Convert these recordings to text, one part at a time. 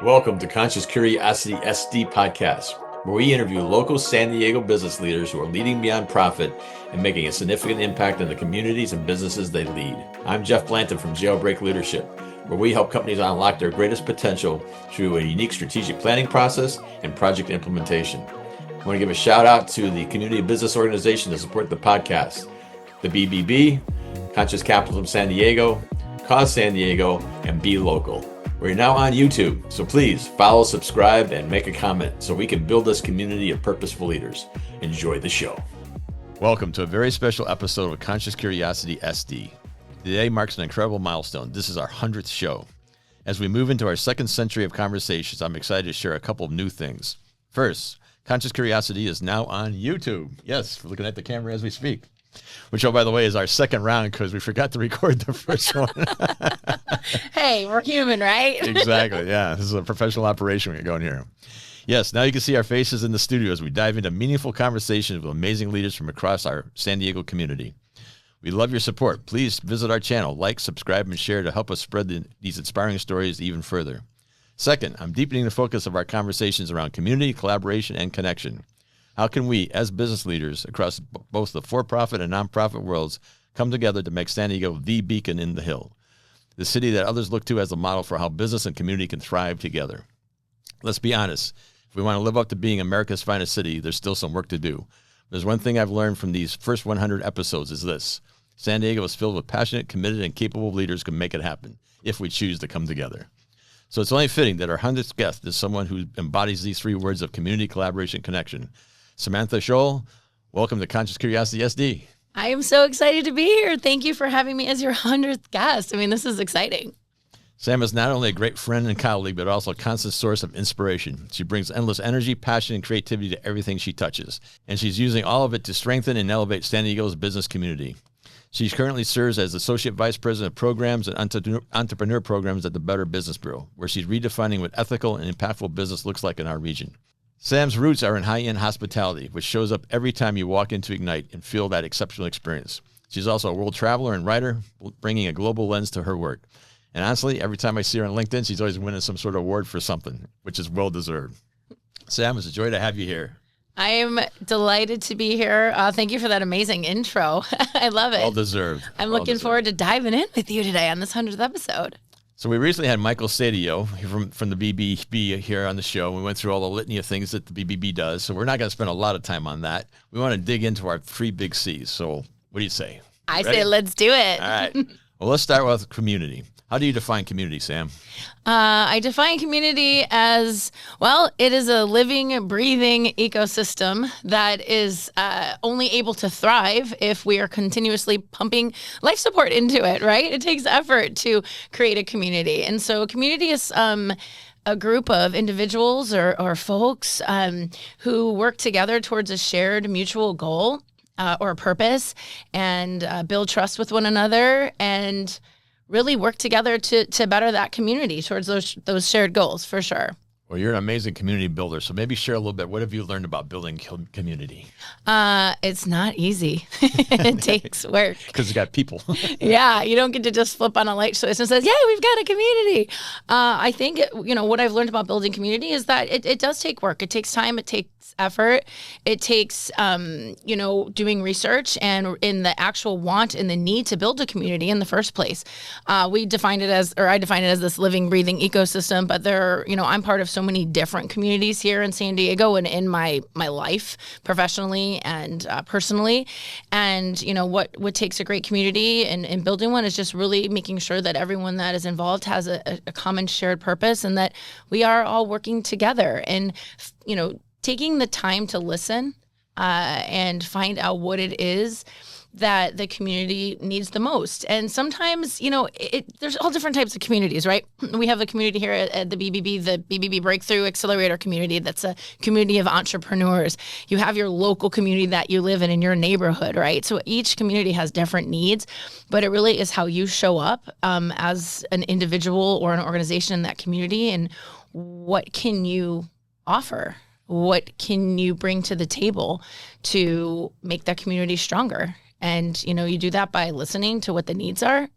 Welcome to Conscious Curiosity SD Podcast, where we interview local San Diego business leaders who are leading beyond profit and making a significant impact in the communities and businesses they lead. I'm Jeff Blanton from Jailbreak Leadership, where we help companies unlock their greatest potential through a unique strategic planning process and project implementation. I want to give a shout out to the community business organization that support the podcast, the BBB, Conscious Capitalism San Diego, Cause San Diego, and Be Local. We're now on YouTube, so please follow, subscribe, and make a comment so we can build this community of purposeful leaders. Enjoy the show. Welcome to a very special episode of Conscious Curiosity SD. Today marks an incredible milestone. This is our 100th show. As we move into our second century of conversations, I'm excited to share a couple of new things. First, Conscious Curiosity is now on YouTube. Yes, we're looking at the camera as we speak. Which, oh, by the way, is our second round because we forgot to record the first one. Hey, we're human, right? Exactly. Yeah, this is a professional operation we're going here. Yes, now you can see our faces in the studio as we dive into meaningful conversations with amazing leaders from across our San Diego community. We love your support. Please visit our channel, like, subscribe, and share to help us spread these inspiring stories even further. Second, I'm deepening the focus of our conversations around community, collaboration, and connection. How can we, as business leaders across both the for-profit and nonprofit worlds, come together to make San Diego the beacon in the hill, the city that others look to as a model for how business and community can thrive together? Let's be honest. If we want to live up to being America's finest city, there's still some work to do. There's one thing I've learned from these first 100 episodes is this. San Diego is filled with passionate, committed, and capable leaders who can make it happen if we choose to come together. So it's only fitting that our 100th guest is someone who embodies these three words of community, collaboration, connection. Samantha Scholl, welcome to Conscious Curiosity SD. I am so excited to be here. Thank you for having me as your 100th guest. I mean, this is exciting. Sam is not only a great friend and colleague, but also a constant source of inspiration. She brings endless energy, passion, and creativity to everything she touches, and she's using all of it to strengthen and elevate San Diego's business community. She currently serves as Associate Vice President of Programs and Entrepreneur Programs at the Better Business Bureau, where she's redefining what ethical and impactful business looks like in our region. Sam's roots are in high-end hospitality, which shows up every time you walk into Ignite and feel that exceptional experience. She's also a world traveler and writer, bringing a global lens to her work. And honestly, every time I see her on LinkedIn, she's always winning some sort of award for something, which is well-deserved. Sam, it's a joy to have you here. I am delighted to be here. Thank you for that amazing intro. I love it. Well-deserved. I'm looking forward to diving in with you today on this 100th episode. So we recently had Michael Sadio from the BBB here on the show. We went through all the litany of things that the BBB does, so we're not going to spend a lot of time on that. We want to dig into our three big C's. So what do you say? I say let's do it. All right. Well, let's start with community. How do you define community, Sam? I define community as, well, it is a living, breathing ecosystem that is only able to thrive if we are continuously pumping life support into it, right? It takes effort to create a community. And so a community is a group of individuals or folks who work together towards a shared mutual goal or a purpose and build trust with one another and really work together to better that community towards those shared goals, for sure. Well, you're an amazing community builder, so maybe share a little bit. What have you learned about building community? It's not easy. It takes work. Because you got people. Yeah, you don't get to just flip on a light switch and says, "Yeah, we've got a community." I think what I've learned about building community is that it does take work. It takes time. It takes effort. It takes doing research and in the actual want and the need to build a community in the first place. I define it as this living, breathing ecosystem. But I'm part of so many different communities here in San Diego and in my life professionally and personally. And what takes a great community and building one is just really making sure that everyone that is involved has a common shared purpose and that we are all working together and taking the time to listen and find out what it is that the community needs the most. And sometimes, there's all different types of communities, right? We have a community here at the BBB Breakthrough Accelerator community. That's a community of entrepreneurs. You have your local community that you live in your neighborhood, right? So each community has different needs, but it really is how you show up as an individual or an organization in that community and what can you offer? What can you bring to the table to make that community stronger? And, you do that by listening to what the needs are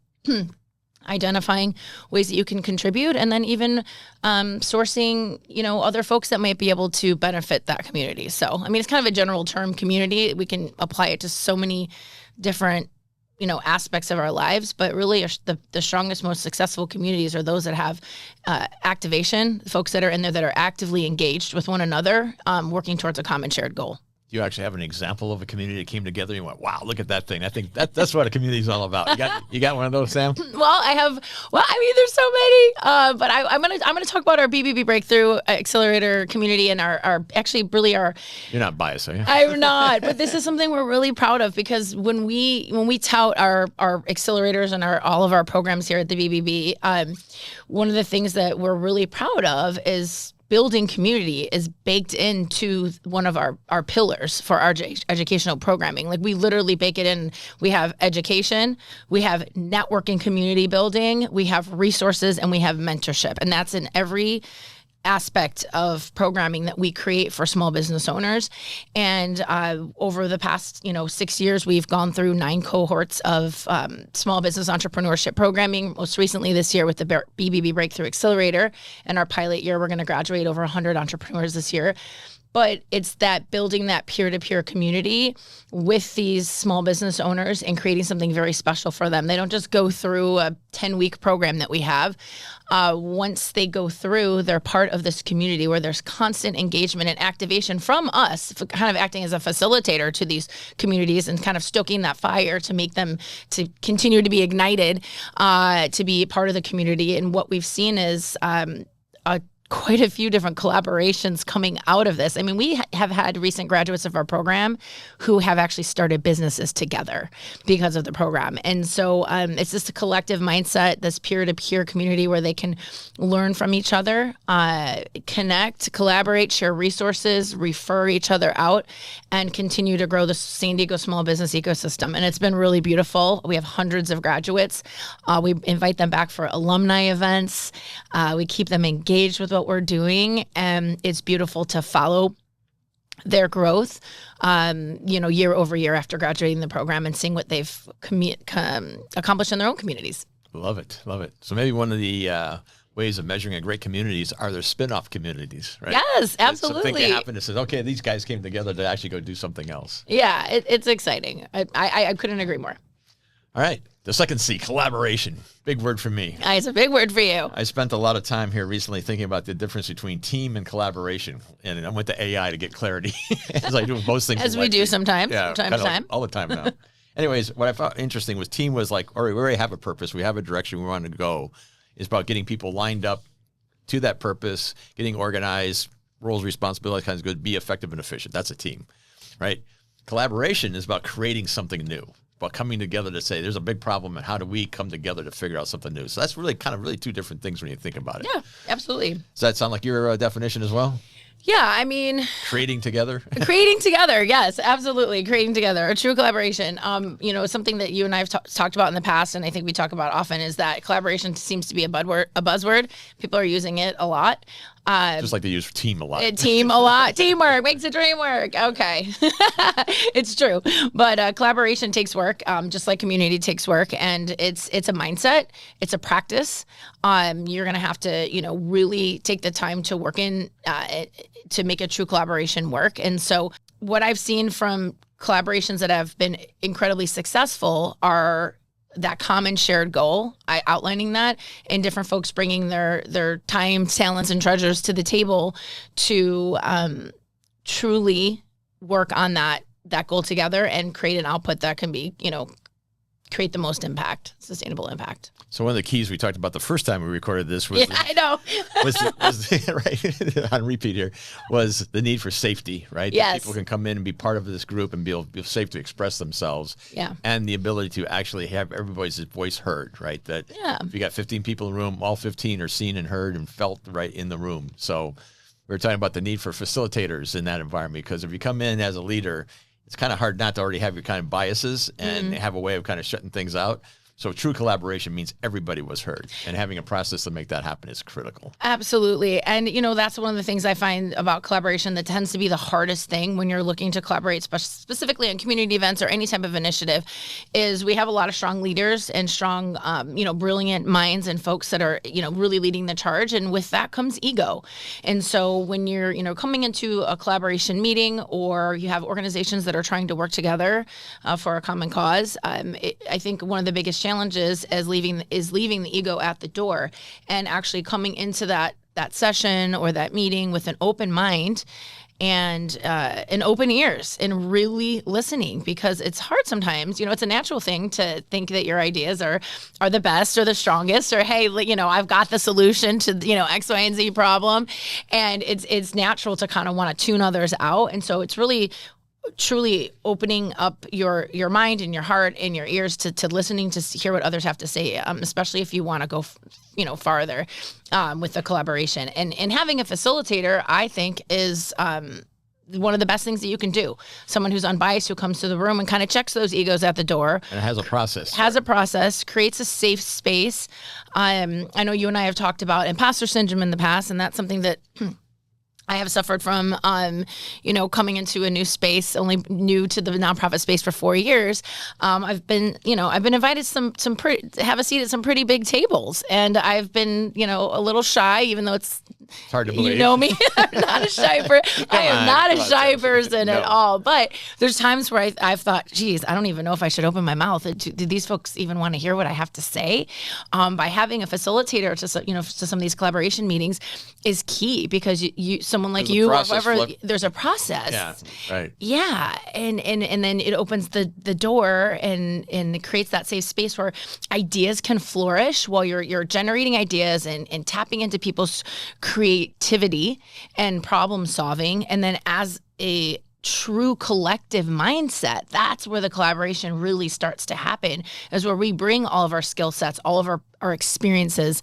identifying ways that you can contribute, and then even sourcing, other folks that might be able to benefit that community. So, I mean, it's kind of a general term, community. We can apply it to so many different, aspects of our lives, but really the strongest, most successful communities are those that have activation, folks that are in there that are actively engaged with one another, working towards a common shared goal. You actually have an example of a community that came together and you went, wow, look at that thing. I think that's what a community is all about. You got one of those, Sam? There's so many, but I'm gonna talk about our BBB Breakthrough Accelerator community and our You're not biased, are you? I'm not, but this is something we're really proud of, because when we tout our accelerators and all of our programs here at the BBB, one of the things that we're really proud of is building community is baked into one of our pillars for our educational programming. Like, we literally bake it in. We have education, we have networking, community building, we have resources, and we have mentorship. And that's in every aspect of programming that we create for small business owners. And over the past 6 years, we've gone through 9 cohorts of small business entrepreneurship programming. Most recently this year with the BBB Breakthrough Accelerator. And our pilot year, we're going to graduate over 100 entrepreneurs this year. But it's that building that peer-to-peer community with these small business owners and creating something very special for them. They don't just go through a 10-week program that we have. Once they go through, they're part of this community where there's constant engagement and activation from us, kind of acting as a facilitator to these communities and kind of stoking that fire to make them to continue to be ignited, to be part of the community. And what we've seen is quite a few different collaborations coming out of this. I mean, we have had recent graduates of our program who have actually started businesses together because of the program. And so it's just a collective mindset, this peer-to-peer community where they can learn from each other, connect, collaborate, share resources, refer each other out, and continue to grow the San Diego small business ecosystem. And it's been really beautiful. We have hundreds of graduates. We invite them back for alumni events. We keep them engaged with what we're doing, and it's beautiful to follow their growth, year over year after graduating the program and seeing what they've accomplished in their own communities. Love it. So maybe one of the ways of measuring a great communities are their spin-off communities, right? Yes, absolutely. Something can happen that says, okay, these guys came together to actually go do something else. Yeah, it's exciting. I couldn't agree more. All right. The second C, collaboration. Big word for me. It's a big word for you. I spent a lot of time here recently thinking about the difference between team and collaboration. And I went to AI to get clarity, as I do with most things. As we do sometimes, from time to time. All the time now. Anyways, what I found interesting was team was like, all right, we already have a purpose. We have a direction we want to go. It's about getting people lined up to that purpose, getting organized, roles, responsibilities, kinds of good, be effective and efficient. That's a team, right? Collaboration is about creating something new, about coming together to say there's a big problem and how do we come together to figure out something new. So that's really two different things when you think about it. Yeah, absolutely. Does that sound like your definition as well? Yeah, I mean, creating together. Creating together, yes, absolutely. Creating together, a true collaboration. Something that you and I have talked about in the past, and I think we talk about often, is that collaboration seems to be a buzzword. People are using it a lot. Just like they use team a lot. Teamwork makes the dream work. Okay. It's true. But collaboration takes work, just like community takes work. And it's a mindset. It's a practice. You're going to have to, really take the time to work in to make a true collaboration work. And so what I've seen from collaborations that have been incredibly successful are that common shared goal, outlining that, and different folks bringing their time, talents, and treasures to the table to truly work on that goal together and create an output that can be, create the most impact, sustainable impact. So one of the keys we talked about the first time we recorded this was, I know. was right on repeat here, was the need for safety, right? Yes. That people can come in and be part of this group and be safe to express themselves. Yeah. And the ability to actually have everybody's voice heard, right? That if you got 15 people in the room, all 15 are seen and heard and felt right in the room. So we were talking about the need for facilitators in that environment, because if you come in as a leader, it's kind of hard not to already have your kind of biases and have a way of kind of shutting things out. So true collaboration means everybody was heard, and having a process to make that happen is critical. Absolutely. And, that's one of the things I find about collaboration that tends to be the hardest thing when you're looking to collaborate, specifically on community events or any type of initiative, is we have a lot of strong leaders and strong, brilliant minds and folks that are, really leading the charge. And with that comes ego. And so when you're, coming into a collaboration meeting, or you have organizations that are trying to work together for a common cause, I think one of the biggest challenges is leaving the ego at the door, and actually coming into that session or that meeting with an open mind and open ears, and really listening, because it's hard sometimes. It's a natural thing to think that your ideas are the best or the strongest, or, hey, I've got the solution to, X, Y, and Z problem. And it's natural to kind of want to tune others out. And so it's really truly opening up your mind and your heart and your ears to listening to hear what others have to say, especially if you want to go farther with the collaboration. And having a facilitator, I think, is one of the best things that you can do. Someone who's unbiased, who comes to the room and kind of checks those egos at the door. And has a process. Creates a safe space. I know you and I have talked about imposter syndrome in the past, and that's something that I have suffered from, coming into a new space, only new to the nonprofit space for 4 years. I've been invited to have a seat at some pretty big tables, and I've been, a little shy, even though it's hard to believe. You know me, I'm not a shy person. I am not a shy person at all. But there's times where I've thought, geez, I don't even know if I should open my mouth. Do these folks even want to hear what I have to say? By having a facilitator to some of these collaboration meetings is key, because someone like you, or whoever, there's a process. Yeah, right. Yeah, and then it opens the door and it creates that safe space where ideas can flourish while you're generating ideas and tapping into people's creativity and problem solving. And then as a true collective mindset, that's where the collaboration really starts to happen, is where we bring all of our skill sets, all of our experiences,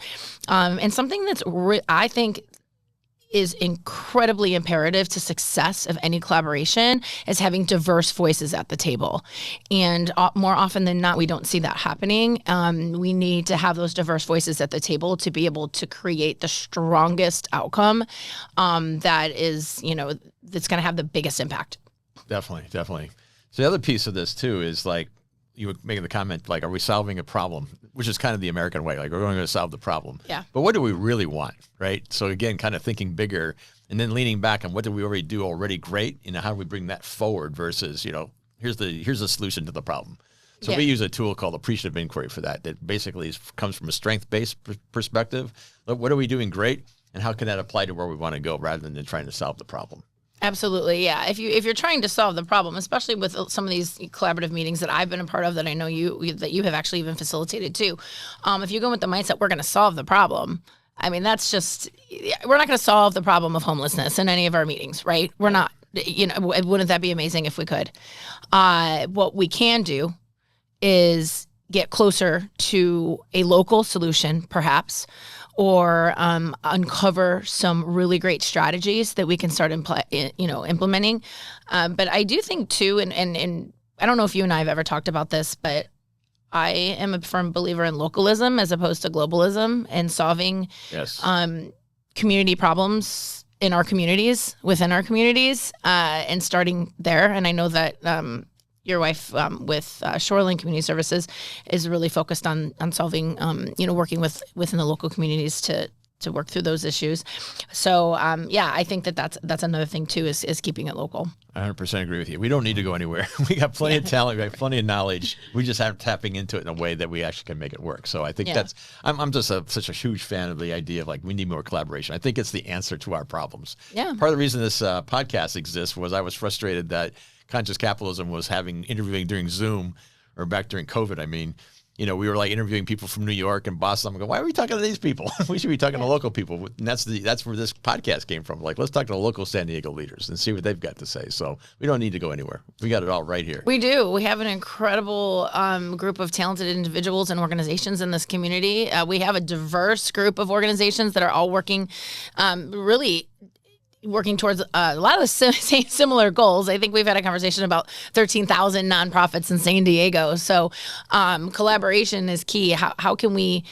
and something that's I think is incredibly imperative to success of any collaboration is having diverse voices at the table. And more often than not, we don't see that happening. We need to have those diverse voices at the table to be able to create the strongest outcome that is, that's going to have the biggest impact. Definitely. So the other piece of this too is, like, you were making the comment, like, are we solving a problem? Which is kind of the American way. Like, we're going to solve the problem. Yeah. But what do we really want, right? So again, kind of thinking bigger, and then leaning back on what did we already do great? How do we bring that forward versus, here's the solution to the problem. So we use a tool called appreciative inquiry for that. That basically comes from a strength-based perspective. What are we doing great? And how can that apply to where we want to go, rather than trying to solve the problem? Absolutely, yeah. If you're trying to solve the problem, especially with some of these collaborative meetings that I've been a part of, that I know you have actually even facilitated too, if you go with the mindset, we're going to solve the problem. I mean, that's just, we're not going to solve the problem of homelessness in any of our meetings, right? We're not. Wouldn't that be amazing if we could? What we can do is get closer to a local solution, perhaps, or uncover some really great strategies that we can start implementing. But I do think too, and I don't know if you and I have ever talked about this, but I am a firm believer in localism as opposed to globalism, and solving community problems in our communities, within our communities, and starting there. And I know that your wife with Shoreline Community Services is really focused on solving, working within the local communities to work through those issues. So, I think that's another thing too, is keeping it local. 100% agree with you. We don't need to go anywhere. We got plenty of talent. We got plenty of knowledge. We just have tapping into it in a way that we actually can make it work. So I think I'm just such a huge fan of the idea of, like, we need more collaboration. I think it's the answer to our problems. Yeah. Part of the reason this podcast exists was I was frustrated that Conscious Capitalism was interviewing during Zoom, or back during COVID. I mean, we were like interviewing people from New York and Boston. I'm going, why are we talking to these people? We should be talking to local people. And that's where this podcast came from. Like, let's talk to the local San Diego leaders and see what they've got to say. So we don't need to go anywhere. We got it all right here. We do. We have an incredible group of talented individuals and organizations in this community. We have a diverse group of organizations that are all working really working towards a lot of the same similar goals. I think we've had a conversation about 13,000 nonprofits in San Diego. So collaboration is key. How can we,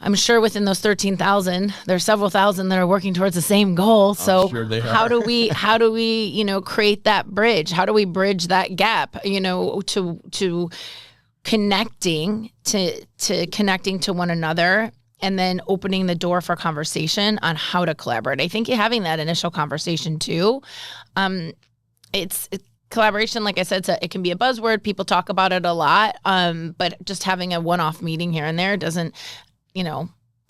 I'm sure within those 13,000, there's several thousand that are working towards the same goal. So sure how do we, create that bridge? How do we bridge that gap, to connecting to one another, and then opening the door for conversation on how to collaborate. I think having that initial conversation too, it's collaboration, like I said, it can be a buzzword. People talk about it a lot, but just having a one-off meeting here and there doesn't,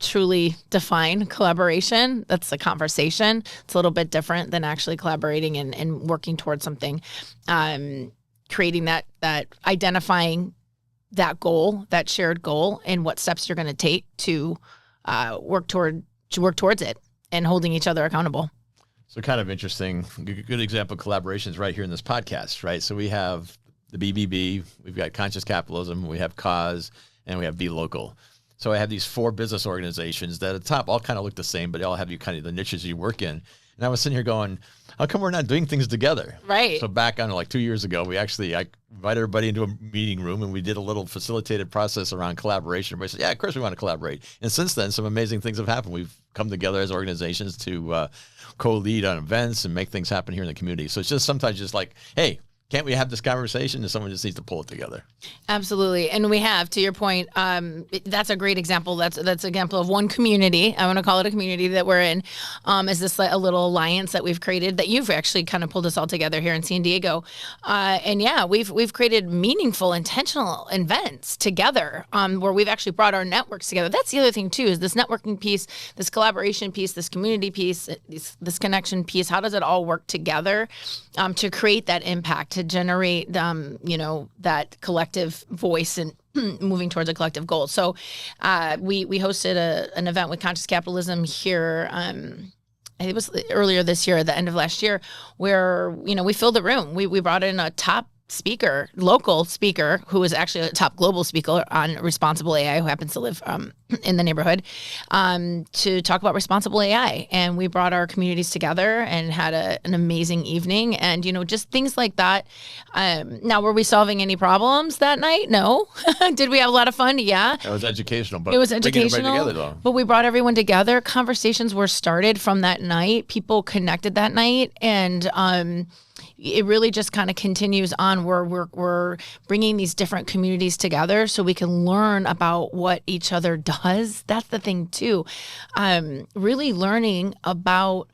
truly define collaboration. That's a conversation. It's a little bit different than actually collaborating and working towards something, creating that identifying that goal, that shared goal, and what steps you're going to take to work towards it, and holding each other accountable. So kind of interesting. Good example of collaboration is right here in this podcast, right? So we have the BBB, we've got Conscious Capitalism, we have Cause, and we have Be Local. So I have these 4 business organizations that at the top all kind of look the same, but they all have you kind of the niches you work in. And I was sitting here going, how come we're not doing things together? Right. So back on 2 years ago, I invited everybody into a meeting room and we did a little facilitated process around collaboration. Everybody said, yeah, of course we want to collaborate. And since then, some amazing things have happened. We've come together as organizations to co-lead on events and make things happen here in the community. So it's just sometimes just like, hey, can't we have this conversation? And someone just needs to pull it together. Absolutely. And we have, to your point, that's a great example. That's an example of one community. I want to call it a community that we're in. Is this a little alliance that we've created that you've actually kind of pulled us all together here in San Diego. And yeah, we've created meaningful, intentional events together where we've actually brought our networks together. That's the other thing too, is this networking piece, this collaboration piece, this community piece, this connection piece. How does it all work together to create that impact, to generate, that collective voice and moving towards a collective goal. So we hosted an event with Conscious Capitalism here. I think it was earlier this year, at the end of last year, where, we filled the room. We brought in a top local speaker, who is actually a top global speaker on responsible AI, who happens to live in the neighborhood, to talk about responsible AI. And we brought our communities together and had an amazing evening. And, just things like that. Now, were we solving any problems that night? No. Did we have a lot of fun? Yeah. It was educational. But it was educational. Together, though. But we brought everyone together. Conversations were started from that night. People connected that night. And, it really just kind of continues on where we're bringing these different communities together so we can learn about what each other does. That's the thing too. Really learning about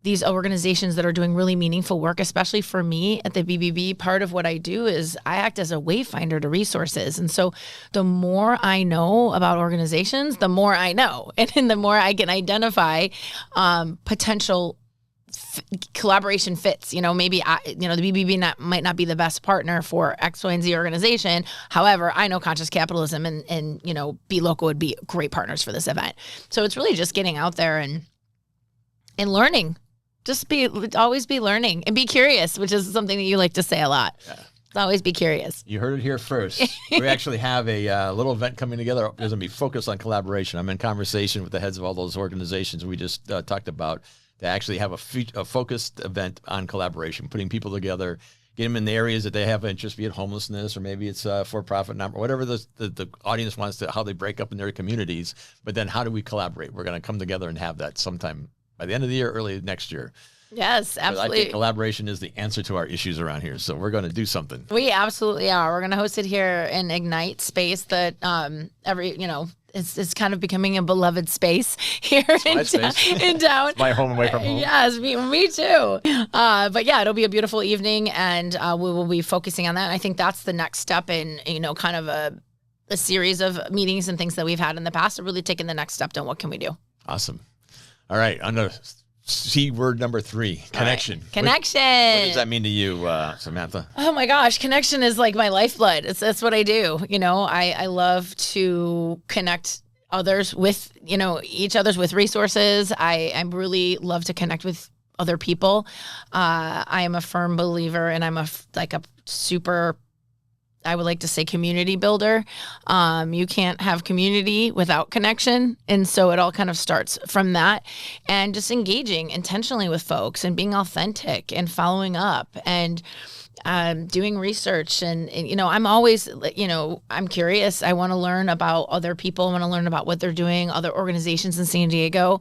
these organizations that are doing really meaningful work, especially for me at the BBB. Part of what I do is I act as a wayfinder to resources. And so the more I know about organizations, the more I know. And then the more I can identify potential collaboration fits. Maybe the BBB might not be the best partner for X, Y, and Z organization. However, I know Conscious Capitalism and Be Local would be great partners for this event. So it's really just getting out there and learning. Always be learning and be curious, which is something that you like to say a lot. Yeah. Always be curious. You heard it here first. We actually have a little event coming together. It's going to be focused on collaboration. I'm in conversation with the heads of all those organizations we just talked about, to actually have a focused event on collaboration, putting people together, get them in the areas that they have interest, be it homelessness, or maybe it's for-profit, whatever the audience wants to, how they break up in their communities. But then how do we collaborate? We're going to come together and have that sometime by the end of the year, early next year. Yes, absolutely. I think collaboration is the answer to our issues around here. So we're going to do something. We absolutely are. We're going to host it here in Ignite space that it's kind of becoming a beloved space here in town. It's my home away from home. Yes, me too. But yeah, it'll be a beautiful evening, and we will be focusing on that. And I think that's the next step in, kind of a series of meetings and things that we've had in the past, really taking the next step to what can we do. Awesome. All right. On the C word number 3, connection. Right. Connection. What does that mean to you, Samantha? Oh my gosh, connection is like my lifeblood. That's what I do. I love to connect others with, each other's with resources. I really love to connect with other people. I am a firm believer, and I'm a super I would like to say community builder. You can't have community without connection. And so it all kind of starts from that, and just engaging intentionally with folks and being authentic and following up and doing research. And, I'm always, I'm curious. I want to learn about other people. I want to learn about what they're doing, other organizations in San Diego,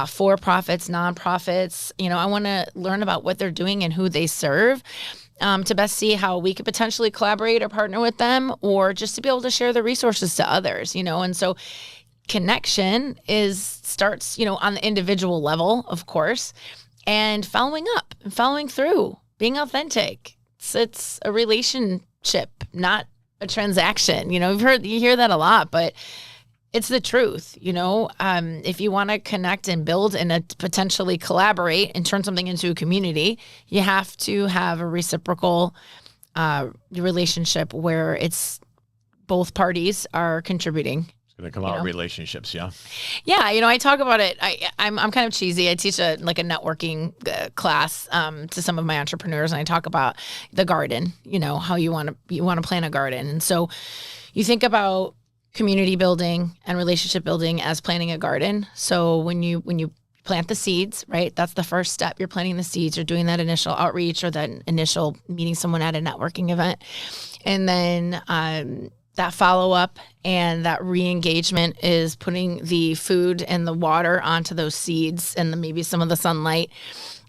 for-profits, nonprofits. I want to learn about what they're doing and who they serve. To best see how we could potentially collaborate or partner with them, or just to be able to share the resources to others, and so connection starts, on the individual level, of course, and following up and following through, being authentic. It's a relationship, not a transaction. You hear that a lot, but it's the truth. If you want to connect and build and potentially collaborate and turn something into a community, you have to have a reciprocal relationship where it's both parties are contributing. It's going to come out relationships, yeah. Yeah, I talk about it. I'm kind of cheesy. I teach a networking class to some of my entrepreneurs, and I talk about the garden. How you want to plant a garden, and so you think about community building and relationship building as planting a garden. So when you plant the seeds, right? That's the first step. You're planting the seeds. You're doing that initial outreach or that initial meeting someone at a networking event, and then that follow-up and that re-engagement is putting the food and the water onto those seeds and maybe some of the sunlight,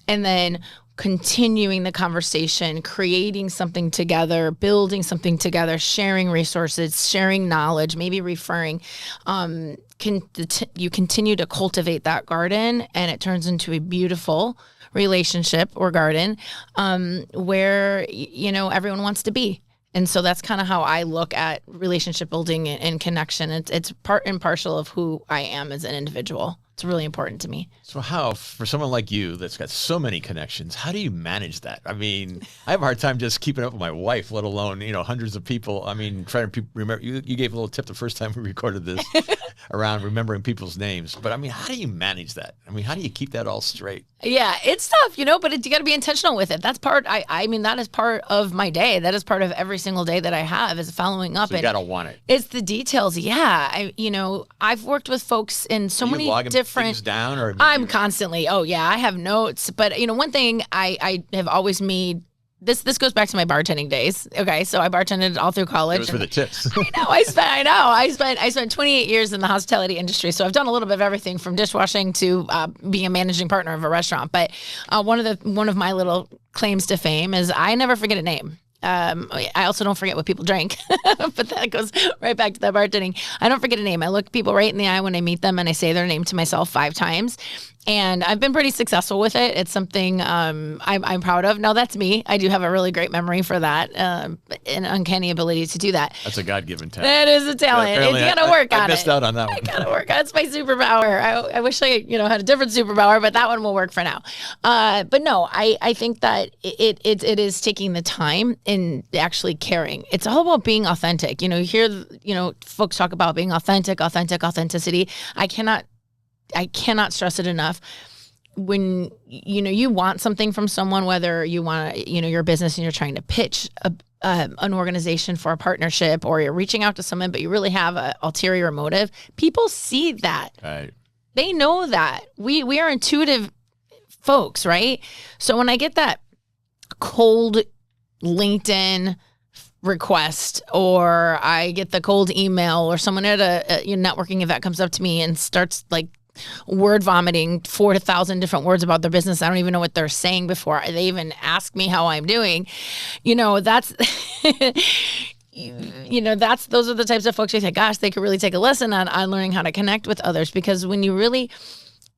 and then continuing the conversation, creating something together, building something together, sharing resources, sharing knowledge, maybe referring. You continue to cultivate that garden, and it turns into a beautiful relationship or garden where, everyone wants to be. And so that's kind of how I look at relationship building and connection. It's part and parcel of who I am as an individual. It's really important to me. So how, for someone like you that's got so many connections, how do you manage that? I mean, I have a hard time just keeping up with my wife, let alone, hundreds of people. I mean, trying to remember, you gave a little tip the first time we recorded this around remembering people's names. But I mean, how do you manage that? I mean, how do you keep that all straight? Yeah, it's tough, but you got to be intentional with it. That's part, that is part of my day. That is part of every single day that I have is following up. So you got to want it. It's the details. Yeah. I've worked with folks in so many different things down, or I'm constantly, I have notes. But, one thing I have always made, this goes back to my bartending days. Okay, so I bartended all through college. It was for the tips. I spent 28 years in the hospitality industry, so I've done a little bit of everything from dishwashing to being a managing partner of a restaurant. But one of my little claims to fame is I never forget a name. I also don't forget what people drink, but that goes right back to that bartending. I don't forget a name. I look people right in the eye when I meet them, and I say their name to myself 5 times. And I've been pretty successful with it. It's something I'm proud of. Now, that's me. I do have a really great memory for that, an uncanny ability to do that. That's a God-given talent. That is a talent. You got to work on it. I missed out on that one. I got to work on it. It's my superpower. I wish I had a different superpower, but that one will work for now. But no, I think that it is taking the time and actually caring. It's all about being authentic. You hear folks talk about being authenticity. I cannot stress it enough. When, you want something from someone, whether you want, your business and you're trying to pitch an organization for a partnership, or you're reaching out to someone, but you really have an ulterior motive, people see that. Right. They know that. We are intuitive folks, right? So when I get that cold LinkedIn request, or I get the cold email, or someone at a networking event comes up to me and starts word vomiting 4,000 different words about their business. I don't even know what they're saying before they even ask me how I'm doing. That's those are the types of folks you think, gosh, they could really take a lesson on learning how to connect with others. Because when you really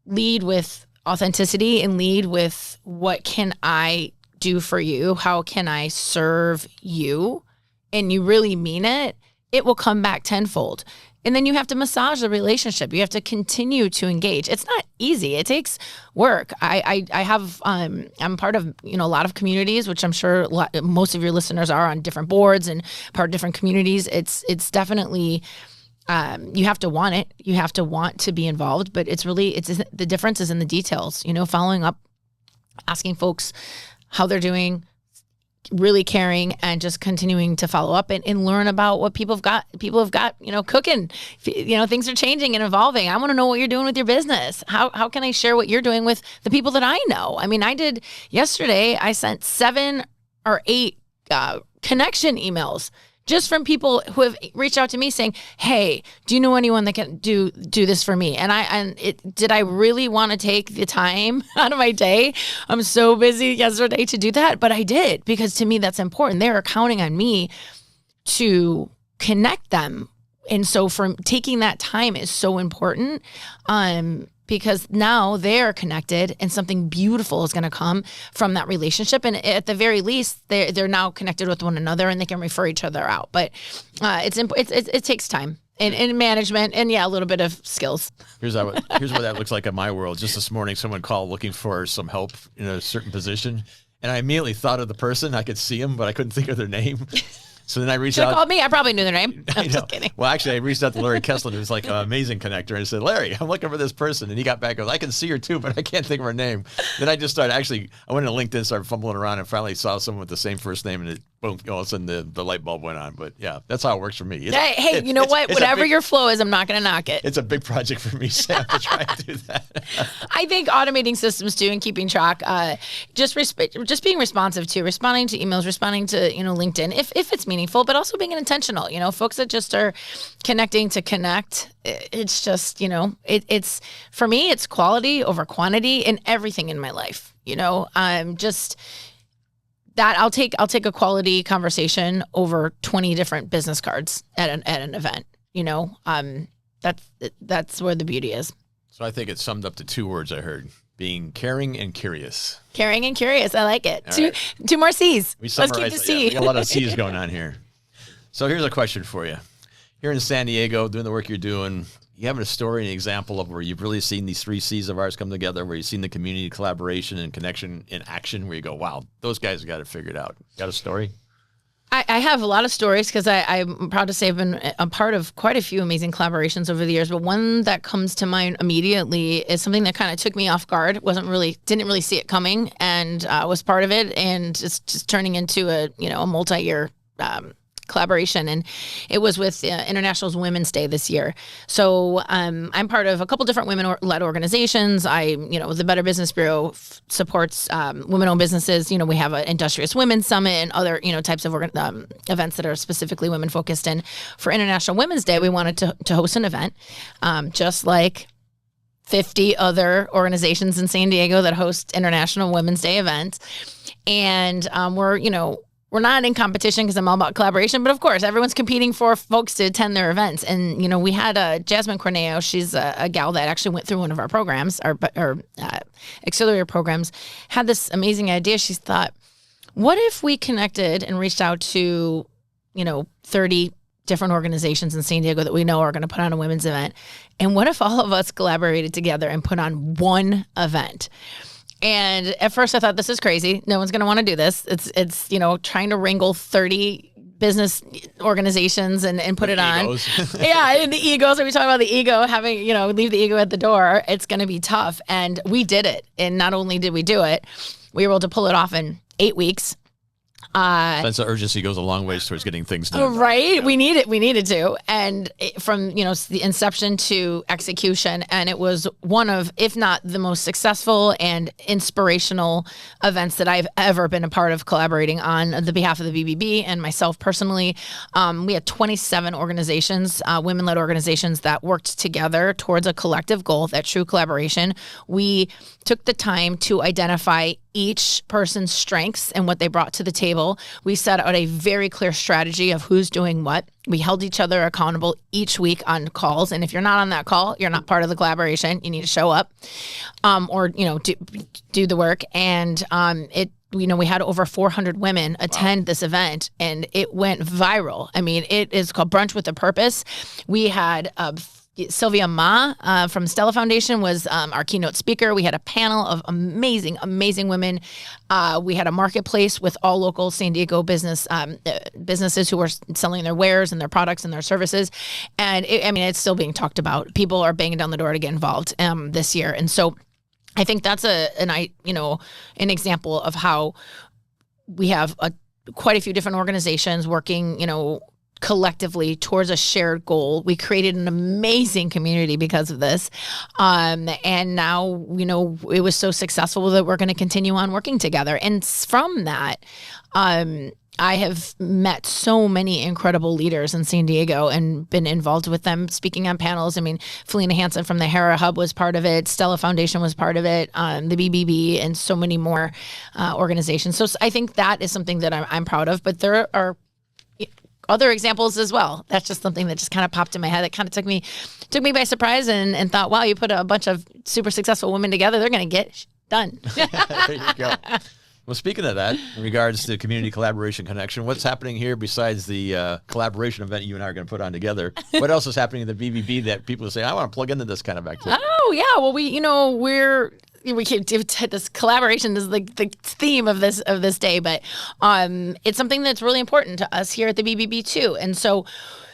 lead with authenticity and lead with what can I do for you, how can I serve you, and you really mean it, it will come back tenfold. And then you have to massage the relationship. You have to continue to engage. It's not easy. It takes work. I have, I'm part of, a lot of communities, which I'm sure most of your listeners are on different boards and part of different communities. It's definitely, you have to want it. You have to want to be involved, but the difference is in the details, following up, asking folks how they're doing, really caring and just continuing to follow up and learn about what people have got. People have got, cooking, things are changing and evolving. I want to know what you're doing with your business. How can I share what you're doing with the people that I know? I mean, yesterday, I sent 7 or 8 connection emails just from people who have reached out to me saying, hey, do you know anyone that can do this for me? Did I really want to take the time out of my day? I'm so busy yesterday to do that, but I did, because to me, that's important. They are counting on me to connect them. And so from taking that time is so important, because now they're connected and something beautiful is going to come from that relationship. And at the very least, they're now connected with one another and they can refer each other out. But it takes time and management and a little bit of skills. Here's what that looks like in my world. Just this morning, someone called looking for some help in a certain position. And I immediately thought of the person. I could see them, but I couldn't think of their name. So then I reached out. Called me. I probably knew their name. I'm just kidding. Well, actually, I reached out to Larry Kessler, who's like an amazing connector, and I said, Larry, I'm looking for this person. And he got back and goes, I can see her too, but I can't think of her name. Then I just started, I went to LinkedIn, started fumbling around, and finally saw someone with the same first name, and it, boom, all of a sudden the light bulb went on. But yeah, that's how it works for me. Hey, you know what? Whatever your flow is, I'm not going to knock it. It's a big project for me, Sam, to try and do that. I think automating systems too and keeping track, just being responsive to, responding to emails, responding to, LinkedIn, if it's meaningful, but also being intentional. Folks that just are connecting to connect. It's just, it's for me, it's quality over quantity in everything in my life. I'm just that I'll take a quality conversation over 20 different business cards at an event. That's where the beauty is. So I think it's summed up to 2 words I heard: being caring and curious. Caring and curious. I like it. Two more C's. Let's keep the C. We got a lot of C's going on here. So here's a question for you. Here in San Diego, doing the work you're doing, you have a story, an example of where you've really seen these 3 C's of ours come together, where you've seen the community collaboration and connection in action, where you go, wow, those guys got it figured out. Got a story? I have a lot of stories, because I'm proud to say I've been a part of quite a few amazing collaborations over the years. But one that comes to mind immediately is something that kind of took me off guard. Didn't really see it coming, and was part of it, and just turning into a multi-year collaboration. And it was with International Women's Day this year. So I'm part of a couple different women-led organizations. The Better Business Bureau supports women-owned businesses. We have an Industrious Women's Summit and other types of events that are specifically women-focused. And for International Women's Day, we wanted to host an event, just like 50 other organizations in San Diego that host International Women's Day events. And we're not in competition, because I'm all about collaboration, but of course, everyone's competing for folks to attend their events. And, we had Jasmine Corneo. She's a gal that actually went through one of our programs, our auxiliary programs, had this amazing idea. She thought, what if we connected and reached out to, 30 different organizations in San Diego that we know are going to put on a women's event? And what if all of us collaborated together and put on one event? And at first I thought, this is crazy. No one's going to want to do this. It's trying to wrangle 30 business organizations and put it on. Yeah, and the egos. Are we talking about the ego, having, leave the ego at the door? It's going to be tough. And we did it. And not only did we do it, we were able to pull it off in 8 weeks. Sense of urgency goes a long ways towards getting things done. Right. Yeah. We needed to. And from, the inception to execution. And it was one of, if not the most successful and inspirational events that I've ever been a part of collaborating on the behalf of the BBB and myself personally. We had 27 organizations, women-led organizations that worked together towards a collective goal, that true collaboration. We took the time to identify each person's strengths and what they brought to the table. We set out a very clear strategy of who's doing what. We held each other accountable each week on calls. And if you're not on that call, you're not part of the collaboration. You need to show up, or, do the work. And we had over 400 women attend this event, and it went viral. I mean, it is called Brunch with a Purpose. We had Sylvia Ma from Stella Foundation was our keynote speaker. We had a panel of amazing women. We had a marketplace with all local San Diego businesses who were selling their wares and their products and their services. And it's still being talked about. People are banging down the door to get involved this year. And so I think that's an example of how we have a quite a few different organizations working, collectively towards a shared goal. We created an amazing community because of this. And now, it was so successful that we're going to continue on working together. And from that, I have met so many incredible leaders in San Diego and been involved with them speaking on panels. I mean, Felina Hansen from the Hera Hub was part of it. Stella Foundation was part of it, the BBB, and so many more organizations. So I think that is something that I'm proud of. But there are other examples as well. That's just something that just kind of popped in my head. It kind of took me by surprise and thought, wow, you put a bunch of super successful women together, they're going to get done. There you go. Well, speaking of that, in regards to community collaboration connection, what's happening here besides the collaboration event you and I are going to put on together? What else is happening in the BBB that people say, I want to plug into this kind of activity? Oh, yeah. Well, we can do this collaboration is the theme of this day, but it's something that's really important to us here at the BBB too. And so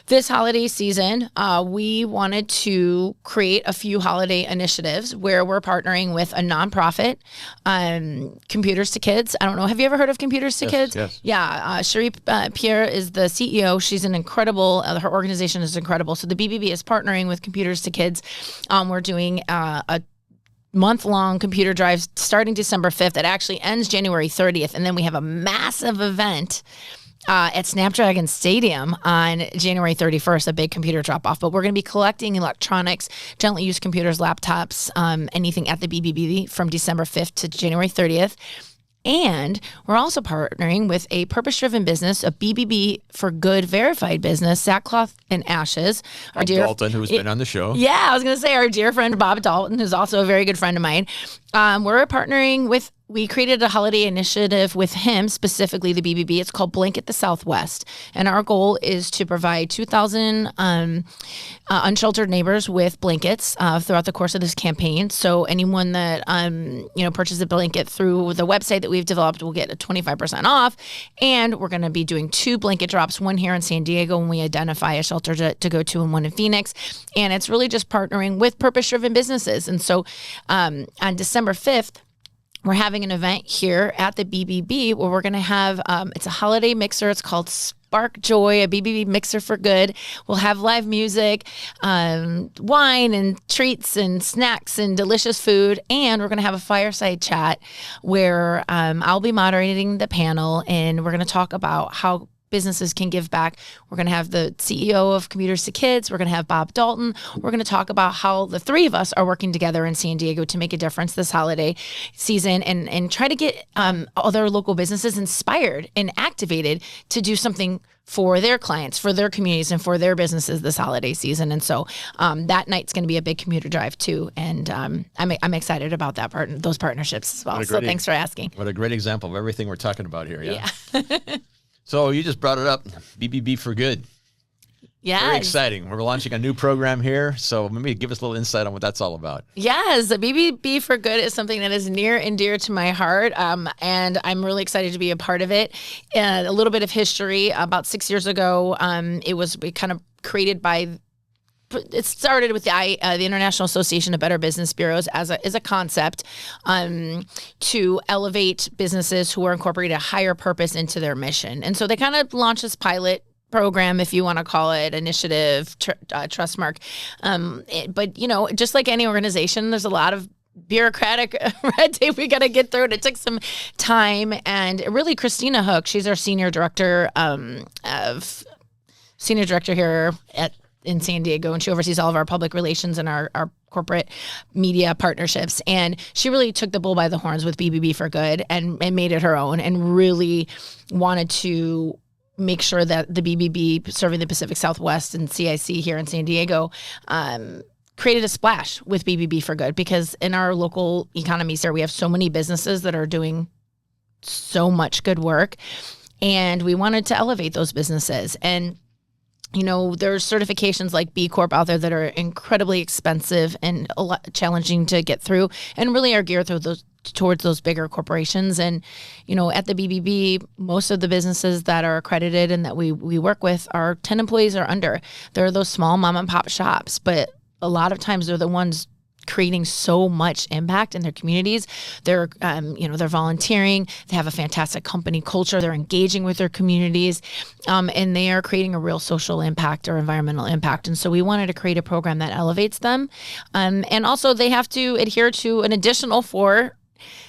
this holiday season, we wanted to create a few holiday initiatives where we're partnering with a nonprofit, Computers to Kids. I don't know. Have you ever heard of Computers to Kids? Yes. Yeah. Cherie Pierre is the CEO. She's an incredible, her organization is incredible. So the BBB is partnering with Computers to Kids. We're doing a month-long computer drive starting December 5th. It actually ends January 30th. And then we have a massive event at Snapdragon Stadium on January 31st, a big computer drop-off. But we're going to be collecting electronics, gently used computers, laptops, anything at the BBB from December 5th to January 30th. And we're also partnering with a purpose-driven business, a BBB for Good verified business, Sackcloth and Ashes. Bob Dalton, who's been on the show. Yeah, I was going to say our dear friend Bob Dalton, who's also a very good friend of mine. We're partnering with, we created a holiday initiative with him, specifically the BBB. It's called Blanket the Southwest. And our goal is to provide 2,000 unsheltered neighbors with blankets throughout the course of this campaign. So anyone that, purchases a blanket through the website that we've developed will get a 25% off. And we're going to be doing 2 blanket drops, one here in San Diego when we identify a shelter to go to and one in Phoenix. And it's really just partnering with purpose-driven businesses. And so on December 5th, we're having an event here at the BBB where we're going to have, it's a holiday mixer. It's called Spark Joy, a BBB mixer for good. We'll have live music, wine and treats and snacks and delicious food. And we're going to have a fireside chat where I'll be moderating the panel, and we're going to talk about how businesses can give back. We're going to have the CEO of Computers to Kids. We're going to have Bob Dalton. We're going to talk about how the three of us are working together in San Diego to make a difference this holiday season and try to get other local businesses inspired and activated to do something for their clients, for their communities, and for their businesses this holiday season. And so that night's going to be a big commuter drive too. And I'm excited about those partnerships as well. So thanks for asking. What a great example of everything we're talking about here. Yeah. So you just brought it up, BBB for Good. Yeah. Very exciting. We're launching a new program here. So maybe give us a little insight on what that's all about. Yes, the BBB for Good is something that is near and dear to my heart. And I'm really excited to be a part of it. A little bit of history. About 6 years ago, it was kind of created by, it started with the International Association of Better Business Bureaus as a concept to elevate businesses who are incorporating a higher purpose into their mission. And so they kind of launched this pilot program, if you want to call it, initiative, Trustmark. But, just like any organization, there's a lot of bureaucratic red tape we got to get through. And it took some time. And really, Christina Hook, she's our senior director here in San Diego, and she oversees all of our public relations and our corporate media partnerships. And she really took the bull by the horns with BBB for Good and made it her own, and really wanted to make sure that the BBB serving the Pacific Southwest and CIC here in San Diego created a splash with BBB for Good, because in our local economies here, we have so many businesses that are doing so much good work, and we wanted to elevate those businesses. And there's certifications like B Corp out there that are incredibly expensive and a lot challenging to get through, and really are geared towards those bigger corporations. And, at the BBB, most of the businesses that are accredited and that we work with are 10 employees or under. They're those small mom and pop shops, but a lot of times they're the ones creating so much impact in their communities. They're, they're volunteering. They have a fantastic company culture. They're engaging with their communities, and they are creating a real social impact or environmental impact. And so we wanted to create a program that elevates them. And also they have to adhere to an additional 4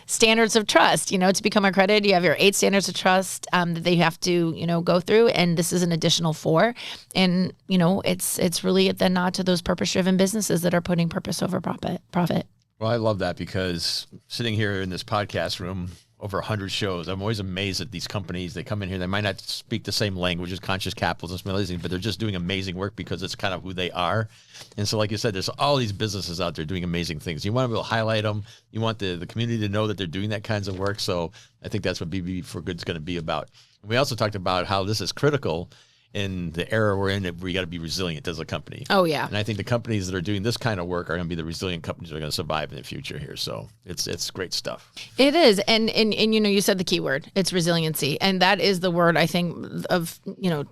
standards of trust. To become accredited, you have your 8 standards of trust that they have to, go through. And this is an additional 4. And, it's really the nod to those purpose-driven businesses that are putting purpose over profit. Well, I love that, because sitting here in this podcast room, over 100 shows, I'm always amazed at these companies. They come in here, they might not speak the same language as conscious capitalism, but they're just doing amazing work because it's kind of who they are. And so, like you said, there's all these businesses out there doing amazing things. You want to be able to highlight them. You want the community to know that they're doing that kinds of work. So I think that's what BBB for Good is going to be about. We also talked about how this is critical in the era we're in, where you got to be resilient as a company. Oh, yeah. And I think the companies that are doing this kind of work are going to be the resilient companies that are going to survive in the future here. So it's great stuff. It is. And you said the key word, it's resiliency. And that is the word, I think, of,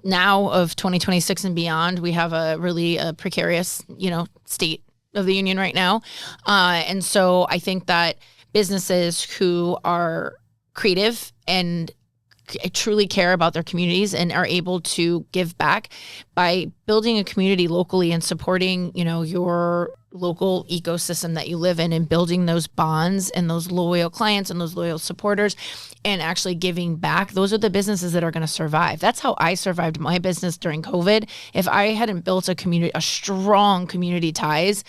now of 2026 and beyond. We have a really precarious, state of the union right now. And so I think that businesses who are creative and truly care about their communities and are able to give back by building a community locally and supporting, your local ecosystem that you live in, and building those bonds and those loyal clients and those loyal supporters, and actually giving back. Those are the businesses that are going to survive. That's how I survived my business during COVID. If I hadn't built a strong community ties,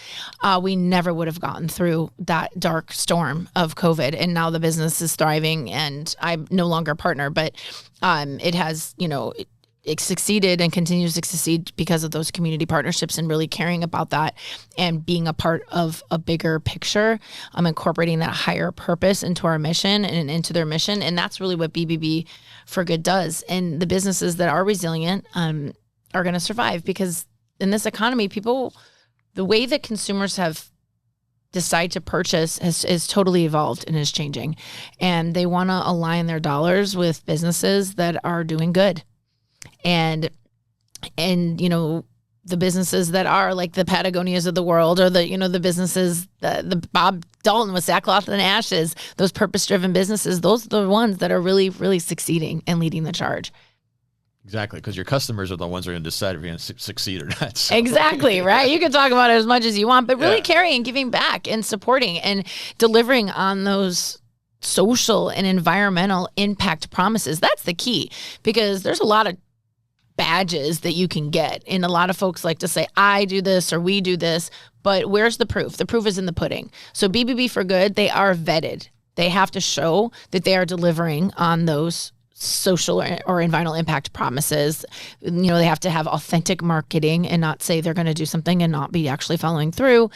we never would have gotten through that dark storm of COVID. And now the business is thriving, and I'm no longer a partner, but it has, it succeeded and continues to succeed because of those community partnerships and really caring about that and being a part of a bigger picture. I'm incorporating that higher purpose into our mission and into their mission. And that's really what BBB for Good does. And the businesses that are resilient are going to survive, because in this economy, the way that consumers have decide to purchase is totally evolved and is changing. And they want to align their dollars with businesses that are doing good. And the businesses that are like the Patagonias of the world, or the businesses, the Bob Dalton with Sackcloth and Ashes, those purpose-driven businesses, those are the ones that are really, really succeeding and leading the charge. Exactly, because your customers are the ones who are going to decide if you're going to succeed or not. So. Exactly, right? You can talk about it as much as you want, but really caring, giving back, and supporting and delivering on those social and environmental impact promises. That's the key, because there's a lot of badges that you can get. And a lot of folks like to say, I do this or we do this, but where's the proof? The proof is in the pudding. So BBB for Good, they are vetted. They have to show that they are delivering on those social or environmental impact promises. They have to have authentic marketing and not say they're going to do something and not be actually following through,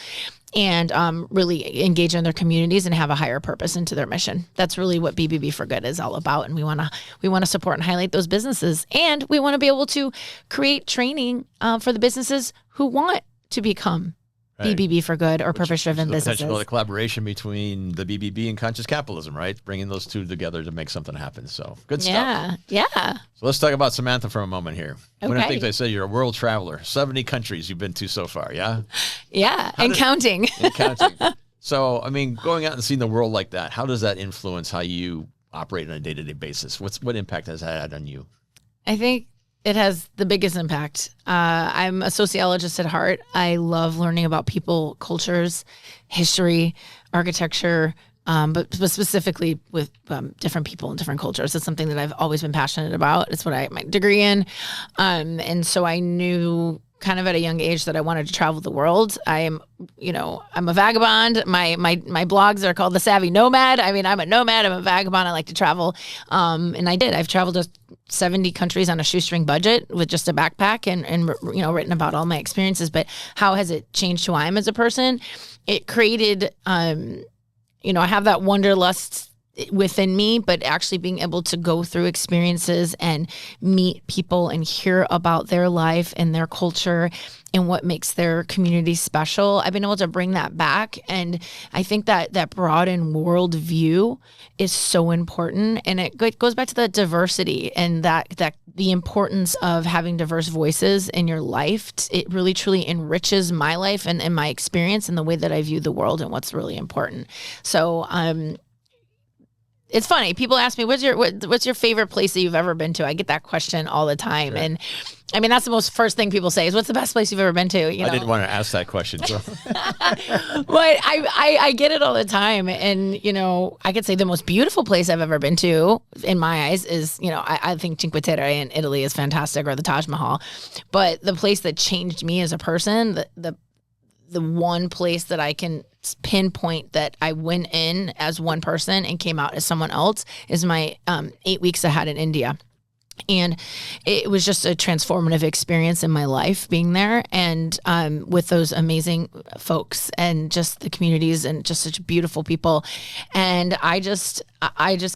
and really engage in their communities and have a higher purpose into their mission. That's really what BBB for Good is all about. And we want to support and highlight those businesses. And we want to be able to create training for the businesses who want to become BBB for Good or purpose-driven businesses. Potential the collaboration between the BBB and conscious capitalism, right? Bringing those two together to make something happen. So good stuff. Yeah. So let's talk about Samantha for a moment here. Okay. One of the things I said, you're a world traveler. 70 countries you've been to so far, yeah? Yeah, counting. And counting. So, going out and seeing the world like that, how does that influence how you operate on a day-to-day basis? What impact has that had on you? I think it has the biggest impact. I'm a sociologist at heart. I love learning about people, cultures, history, architecture, but specifically with different people and different cultures. It's something that I've always been passionate about. It's what I have my degree in. And so I knew kind of at a young age that I wanted to travel the world. I'm a vagabond. My blogs are called The Savvy Nomad. I'm a nomad. I'm a vagabond. I like to travel. And I did. I've traveled to 70 countries on a shoestring budget with just a backpack and written about all my experiences. But how has it changed who I am as a person? It created, I have that wanderlust within me, but actually being able to go through experiences and meet people and hear about their life and their culture and what makes their community special. I've been able to bring that back. And I think that broadened world view is so important. And it goes back to the diversity and that the importance of having diverse voices in your life. It really truly enriches my life and my experience and the way that I view the world and what's really important. So, it's funny. People ask me, what's your favorite place that you've ever been to? I get that question all the time. Sure. And I mean, that's the first thing people say is, what's the best place you've ever been to? I didn't want to ask that question. So. But I get it all the time. And, I could say the most beautiful place I've ever been to in my eyes is, I think Cinque Terre in Italy is fantastic, or the Taj Mahal. But the place that changed me as a person, the one place that I can pinpoint that I went in as one person and came out as someone else is my 8 weeks I had in India. And it was just a transformative experience in my life being there and with those amazing folks and just the communities and just such beautiful people. And I just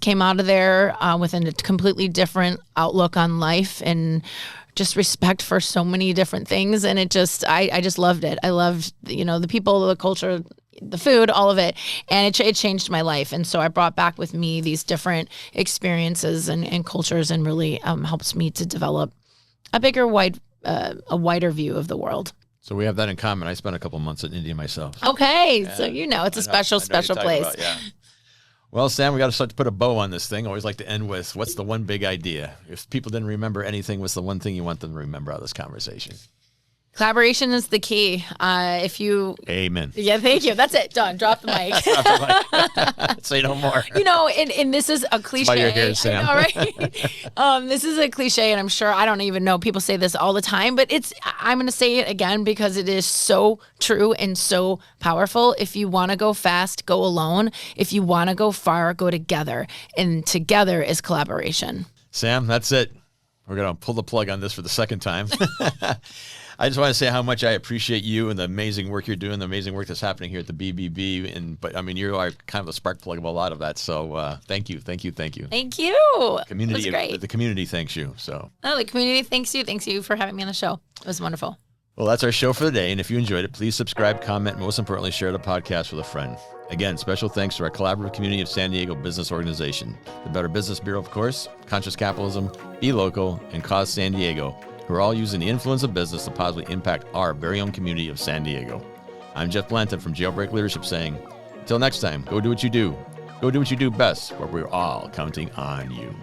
came out of there with a completely different outlook on life and just respect for so many different things. And I just loved it. I loved, the people, the culture, the food, all of it. And it changed my life. And so I brought back with me these different experiences and cultures and really helps me to develop a wider view of the world. So we have that in common. I spent a couple months in India myself. Okay. Yeah. So, it's a special place. About, yeah. Well, Sam, we got to start to put a bow on this thing. I always like to end with, what's the one big idea? If people didn't remember anything, what's the one thing you want them to remember out of this conversation? Collaboration is the key. Amen. Yeah, thank you. That's it. Done. Drop the mic. Drop the mic. Say no more. And this is a cliche. That's why you're here, Sam. All right. This is a cliche, and I'm sure I don't even know. People say this all the time, but I'm going to say it again because it is so true and so powerful. If you want to go fast, go alone. If you want to go far, go together. And together is collaboration. Sam, that's it. We're going to pull the plug on this for the second time. I just want to say how much I appreciate you and the amazing work you're doing, the amazing work that's happening here at the BBB. But you are kind of the spark plug of a lot of that. So thank you. Thank you. Community, great. The community thanks you. So. Oh, the community thanks you. Thanks you for having me on the show. It was wonderful. Well, that's our show for the day. And if you enjoyed it, please subscribe, comment, and most importantly, share the podcast with a friend. Again, special thanks to our collaborative community of San Diego business organization, the Better Business Bureau, of course, Conscious Capitalism, Be Local, and Cause San Diego, who are all using the influence of business to positively impact our very own community of San Diego. I'm Jeff Blanton from Jailbreak Leadership saying, until next time, go do what you do. Go do what you do best, where we're all counting on you.